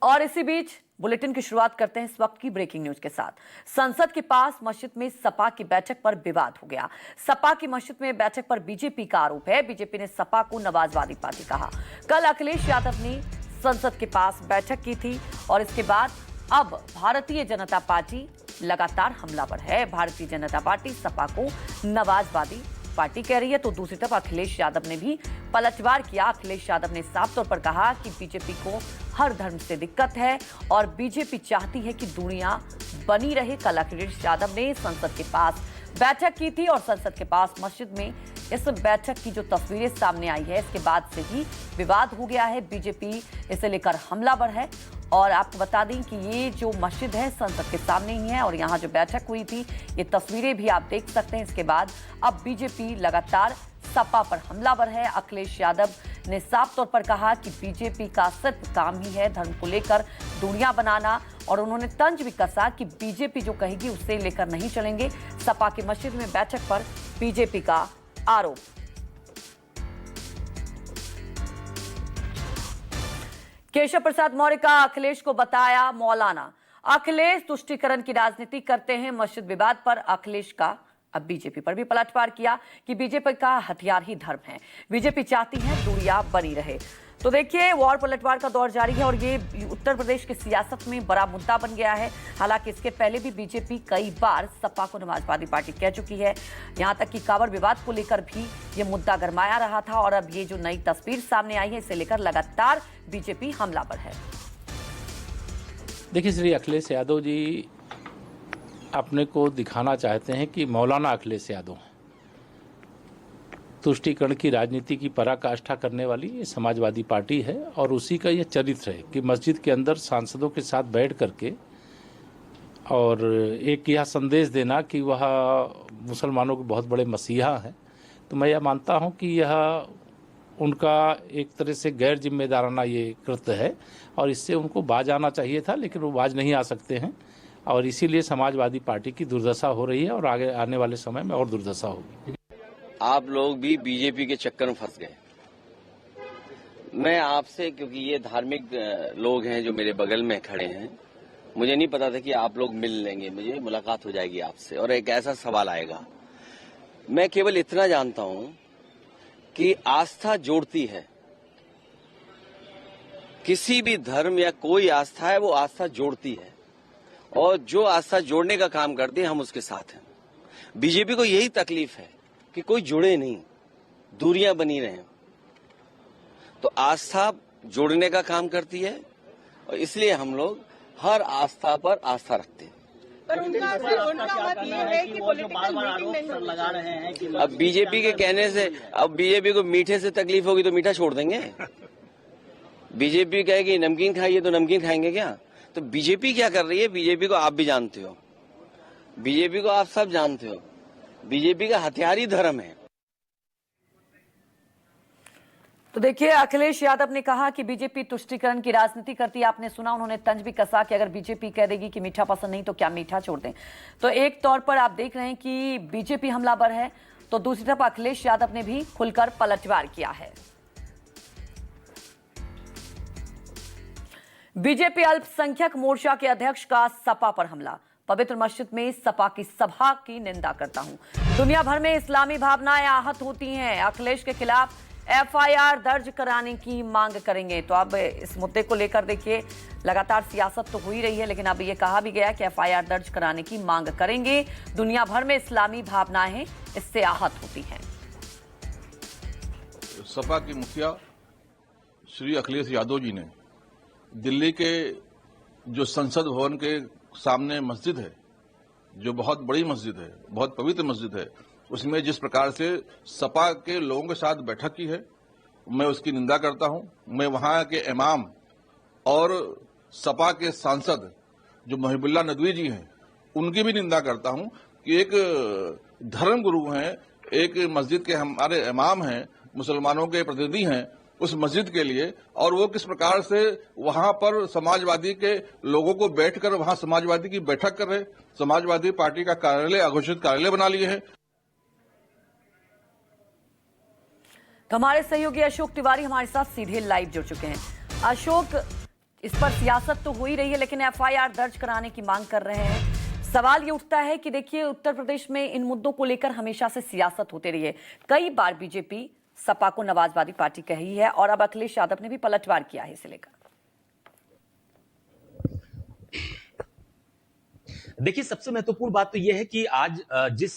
और इसी बीच बुलेटिन की शुरुआत करते हैं इस वक्त की ब्रेकिंग न्यूज के साथ। संसद के पास मस्जिद में सपा की बैठक पर विवाद हो गया। सपा की मस्जिद में बैठक पर बीजेपी का आरोप है। बीजेपी ने सपा को नवाजवादी पार्टी कहा। कल अखिलेश यादव ने संसद के पास बैठक की थी और इसके बाद अब भारतीय जनता पार्टी लगातार हमलावर है। भारतीय जनता पार्टी सपा को नवाजवादी पार्टी कह रही है, तो दूसरी तरफ अखिलेश यादव ने भी पलटवार किया। अखिलेश यादव ने साफ तौर पर कहा कि बीजेपी को हर धर्म से दिक्कत है और बीजेपी चाहती है कि दुनिया बनी रहे। कल अखिलेश यादव ने संसद के पास बैठक की थी और संसद के पास मस्जिद में इस बैठक की जो तस्वीरें सामने आई है, इसके बाद से ही विवाद हो गया है। बीजेपी इसे लेकर हमलावर है और आपको बता दें कि ये जो मस्जिद है संसद के सामने ही है और यहाँ जो बैठक हुई थी, ये तस्वीरें भी आप देख सकते हैं। इसके बाद अब बीजेपी लगातार सपा पर हमलावर है। अखिलेश यादव ने साफ तौर पर कहा कि बीजेपी का सिर्फ काम ही है धर्म को लेकर दुनिया बनाना और उन्होंने तंज भी कसा कि बीजेपी जो कहेगी उससे लेकर नहीं चलेंगे। सपा की मस्जिद में बैठक पर बीजेपी का आरोप। केशव प्रसाद मौर्य का अखिलेश को बताया मौलाना। अखिलेश तुष्टीकरण की राजनीति करते हैं। मस्जिद विवाद पर अखिलेश का अब बीजेपी पर भी पलटवार किया कि बीजेपी का हथियार ही धर्म है। बीजेपी चाहती है दूरियां बनी रहे। तो देखिए, वॉर पलटवार का दौर जारी है और ये उत्तर प्रदेश की सियासत में बड़ा मुद्दा बन गया है। हालांकि इसके पहले भी बीजेपी कई बार सपा को नवाजवादी पार्टी कह चुकी है। यहां तक कि कांवड़ विवाद को लेकर भी ये मुद्दा गरमाया रहा था और अब ये जो नई तस्वीर सामने आई है, इसे लेकर लगातार बीजेपी हमलावर है। देखिए, श्री अखिलेश यादव जी अपने को दिखाना चाहते हैं कि मौलाना अखिलेश यादव तुष्टीकरण की राजनीति की पराकाष्ठा करने वाली ये समाजवादी पार्टी है और उसी का ये चरित्र है कि मस्जिद के अंदर सांसदों के साथ बैठ करके और एक यह संदेश देना कि वह मुसलमानों के बहुत बड़े मसीहा हैं। तो मैं यह मानता हूं कि यह उनका एक तरह से गैर जिम्मेदाराना ये कृत्य है और इससे उनको बाज आना चाहिए था, लेकिन वो बाज नहीं आ सकते हैं और इसीलिए समाजवादी पार्टी की दुर्दशा हो रही है और आगे आने वाले समय में और दुर्दशा होगी। आप लोग भी बीजेपी के चक्कर में फंस गए। मैं आपसे, क्योंकि ये धार्मिक लोग हैं जो मेरे बगल में खड़े हैं, मुझे नहीं पता था कि आप लोग मिल लेंगे, मुझे मुलाकात हो जाएगी आपसे और एक ऐसा सवाल आएगा। मैं केवल इतना जानता हूं कि आस्था जोड़ती है। किसी भी धर्म या कोई आस्था है, वो आस्था जोड़ती है और जो आस्था जोड़ने का काम करती है हम उसके साथ हैं। बीजेपी को यही तकलीफ है कि कोई जुड़े नहीं, दूरियां बनी रहें। तो आस्था जोड़ने का काम करती है और इसलिए हम लोग हर आस्था पर आस्था रखते हैं। पर उनका मत ये है कि पॉलिटिकल मीटिंग नहीं लगा रहे हैं कि अब बीजेपी के कहने से, अब बीजेपी को मीठे से तकलीफ होगी तो मीठा छोड़ देंगे। बीजेपी कहेगी नमकीन खाइए तो नमकीन खाएंगे क्या? तो बीजेपी क्या कर रही है, बीजेपी को आप भी जानते हो, बीजेपी को आप सब जानते हो। बीजेपी का हथियार ही धर्म है। तो देखिए, अखिलेश यादव ने कहा कि बीजेपी तुष्टीकरण की राजनीति करती है। आपने सुना, उन्होंने तंज भी कसा कि अगर बीजेपी कह देगी कि मीठा पसंद नहीं तो क्या मीठा छोड़ दें। तो एक तौर पर आप देख रहे हैं कि बीजेपी हमलावर है, तो दूसरी तरफ अखिलेश यादव ने भी खुलकर पलटवार किया है। बीजेपी अल्पसंख्यक मोर्चा के अध्यक्ष का सपा पर हमला। पवित्र मस्जिद में सपा की सभा की निंदा करता हूं। दुनिया भर में इस्लामी भावनाएं आहत होती हैं। अखिलेश के खिलाफ एफआईआर दर्ज कराने की मांग करेंगे। तो अब इस मुद्दे को लेकर देखिए, लगातार सियासत तो हो ही रही है, लेकिन अब ये कहा भी गया कि एफआईआर दर्ज कराने की मांग करेंगे। दुनिया भर में इस्लामी भावनाएं इससे आहत होती हैं। सपा की मुखिया श्री अखिलेश यादव जी ने दिल्ली के जो संसद भवन के सामने मस्जिद है, जो बहुत बड़ी मस्जिद है, बहुत पवित्र मस्जिद है, उसमें जिस प्रकार से सपा के लोगों के साथ बैठक की है, मैं उसकी निंदा करता हूं। मैं वहां के इमाम और सपा के सांसद जो मुहिबुल्लाह नदवी जी हैं, उनकी भी निंदा करता हूं कि एक धर्म गुरु हैं, एक मस्जिद के हमारे इमाम हैं, मुसलमानों के प्रतिनिधि हैं उस मस्जिद के लिए, और वो किस प्रकार से वहां पर समाजवादी के लोगों को बैठकर वहां समाजवादी की बैठक कर रहे, समाजवादी पार्टी का कार्यालय अघोषित कार्यालय बना लिए हैं। तो हमारे सहयोगी अशोक तिवारी हमारे साथ सीधे लाइव जुड़ चुके हैं। अशोक, इस पर सियासत तो हो ही रही है, लेकिन एफआईआर दर्ज कराने की मांग कर रहे हैं। सवाल ये उठता है कि देखिए, उत्तर प्रदेश में इन मुद्दों को लेकर हमेशा से सियासत होती रही है। कई बार बीजेपी सपा को नवाजवादी पार्टी कही है और अब अखिलेश यादव ने भी पलटवार किया है इसे लेकर। देखिए, सबसे महत्वपूर्ण बात तो यह है कि आज जिस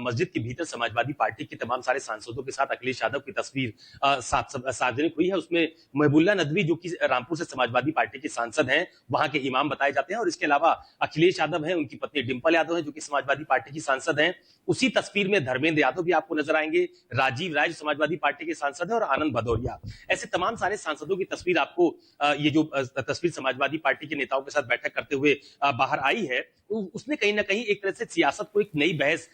मस्जिद के भीतर समाजवादी पार्टी के तमाम सारे सांसदों के साथ अखिलेश यादव की तस्वीर सार्वजनिक हुई है, उसमें महबूबुल्लाह नदवी जो कि रामपुर से समाजवादी पार्टी के सांसद हैं, वहां के इमाम बताए जाते हैं, और इसके अलावा अखिलेश यादव हैं, उनकी पत्नी डिंपल यादव हैं जो कि समाजवादी पार्टी की सांसद हैं। उसी तस्वीर में धर्मेंद्र यादव भी आपको नजर आएंगे, राजीव राय जो समाजवादी पार्टी के सांसद हैं, और आनंद भदौरिया। ऐसे तमाम सारे सांसदों की तस्वीर आपको ये जो तस्वीर समाजवादी पार्टी के नेताओं के साथ बैठक करते हुए बाहर आई है, उसने कहीं ना कहीं एक तरह से सियासत को एक नई बहस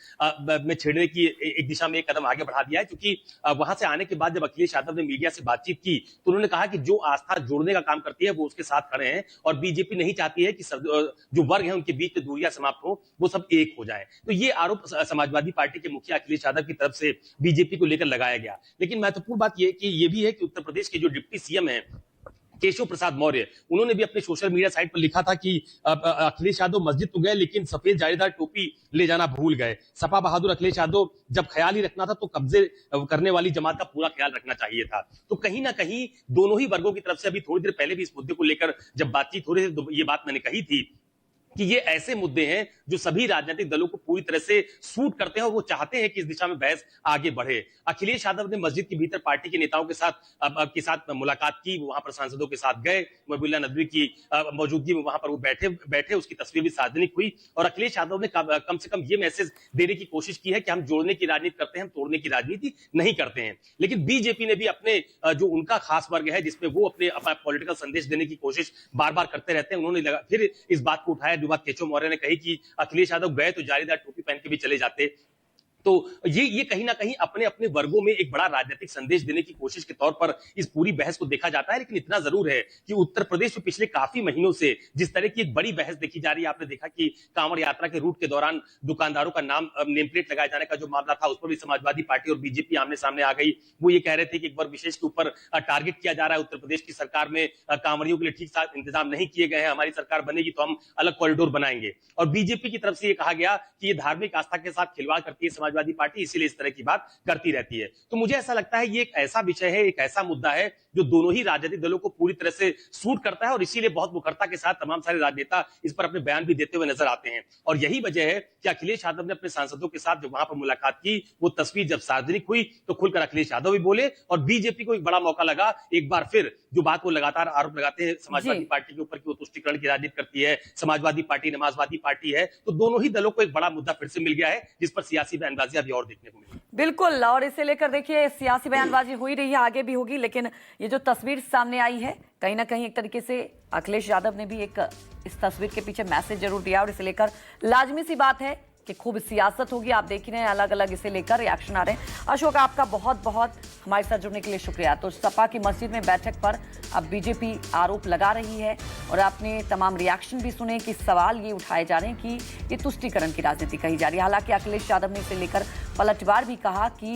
में छेड़ने की एक दिशा में एक कदम आगे बढ़ा दिया है। क्योंकि वहां से आने के बाद जब अखिलेश यादव ने मीडिया से बातचीत की तो उन्होंने कहा कि जो आस्था जोड़ने का काम करती है वो उसके साथ खड़े हैं, और बीजेपी नहीं चाहती है कि जो वर्ग है उनके बीच में दूरियां समाप्त हो, वो सब एक हो जाए। तो ये आरोप समाजवादी पार्टी के मुखिया अखिलेश यादव की तरफ से बीजेपी को लेकर लगाया गया। लेकिन महत्वपूर्ण बात ये भी है कि उत्तर प्रदेश के जो डिप्टी सीएम है केशव प्रसाद मौर्य, उन्होंने भी अपने सोशल मीडिया साइट पर लिखा था कि अखिलेश यादव मस्जिद तो गए लेकिन सफेद जालीदार टोपी ले जाना भूल गए। सपा बहादुर अखिलेश यादव जब ख्याल ही रखना था तो कब्जे करने वाली जमात का पूरा ख्याल रखना चाहिए था। तो कहीं ना कहीं दोनों ही वर्गों की तरफ से अभी थोड़ी देर पहले भी इस मुद्दे को लेकर जब बातचीत हो रही थी तो ये बात मैंने कही थी कि ये ऐसे मुद्दे हैं जो सभी राजनीतिक दलों को पूरी तरह से सूट करते हैं और वो चाहते हैं कि इस दिशा में बहस आगे बढ़े। अखिलेश यादव ने मस्जिद के भीतर पार्टी के नेताओं के साथ मुलाकात की, वहां पर सांसदों के साथ गए, महबूबुल्लाह नदवी की मौजूदगी में वहां पर वो बैठे, उसकी तस्वीर भी सार्वजनिक हुई। और अखिलेश यादव ने कम से कम ये मैसेज देने की कोशिश की है कि हम जोड़ने की राजनीति करते हैं, हम तोड़ने की राजनीति नहीं करते हैं। लेकिन बीजेपी ने भी अपने जो उनका खास वर्ग है जिसमें वो अपना पॉलिटिकल संदेश देने की कोशिश बार बार करते रहते हैं, उन्होंने फिर इस बात को उठाया जो बात केशव मौर्य ने कही कि अखिलेश यादव गए तो जालीदार टोपी पहन के भी चले जाते। तो ये कहीं ना कहीं अपने अपने वर्गों में एक बड़ा राजनीतिक संदेश देने की कोशिश के तौर पर इस पूरी बहस को देखा जाता है। लेकिन इतना जरूर है कि उत्तर प्रदेश में पिछले काफी महीनों से जिस तरह की एक बड़ी बहस देखी जा रही है, आपने देखा कि कांवड़ यात्रा के रूट के दौरान दुकानदारों का नेम प्लेट लगाए जाने का जो मामला था, उस पर भी समाजवादी पार्टी और बीजेपी आमने सामने आ गई। वो ये कह रहे थे कि एक वर्ग विशेष के ऊपर टारगेट किया जा रहा है, उत्तर प्रदेश की सरकार में कांवड़ियों के लिए ठीक साथ इंतजाम नहीं किए गए हैं, हमारी सरकार बनेगी तो हम अलग कॉरिडोर बनाएंगे। और बीजेपी की तरफ से ये कहा गया कि ये धार्मिक आस्था के साथ खिलवाड़ करती है समाजवादी पार्टी, इसीलिए इस तरह की बात करती रहती है। तो मुझे ऐसा लगता है ये एक ऐसा विषय है, एक ऐसा मुद्दा है जो दोनों ही राजनीतिक दलों को पूरी तरह से सूट करता है, और इसीलिए बहुत मुखरता के साथ तमाम सारे राजनेता इस पर अपने बयान भी देते हुए नजर आते हैं। और यही वजह है कि अखिलेश यादव ने अपने सांसदों के साथ जब वहां पर मुलाकात की, वो तस्वीर जब सार्वजनिक हुई तो खुलकर अखिलेश यादव भी बोले, और बीजेपी को एक बड़ा मौका लगा एक बार फिर जो बात वो लगातार आरोप लगाते हैं समाजवादी पार्टी के ऊपर कि वो तुष्टिकरण की राजनीति करती है, समाजवादी पार्टी नमाजवादी पार्टी है, तो दोनों ही दलों को एक बड़ा मुद्दा फिर से मिल गया है जिस पर सियासी बयानबाजी अभी और देखने को मिली। बिल्कुल, और इसे लेकर देखिए सियासी बयानबाजी हो ही रही है, आगे भी होगी। लेकिन ये जो तस्वीर सामने आई है, कहीं ना कहीं एक तरीके से अखिलेश यादव ने भी एक इस तस्वीर के पीछे मैसेज जरूर दिया, और इसे लेकर लाजमी सी बात है कि खूब सियासत होगी। आप देख रहे हैं अलग अलग इसे लेकर रिएक्शन आ रहे हैं। अशोक, आपका बहुत बहुत हमारे साथ जुड़ने के लिए शुक्रिया। तो सपा की मस्जिद में बैठक पर अब बीजेपी आरोप लगा रही है, और आपने तमाम रिएक्शन भी सुने कि सवाल ये उठाए जा रहे हैं कि ये तुष्टीकरण की राजनीति कही जा रही है। हालांकि अखिलेश यादव ने इसे लेकर पलटवार भी कहा कि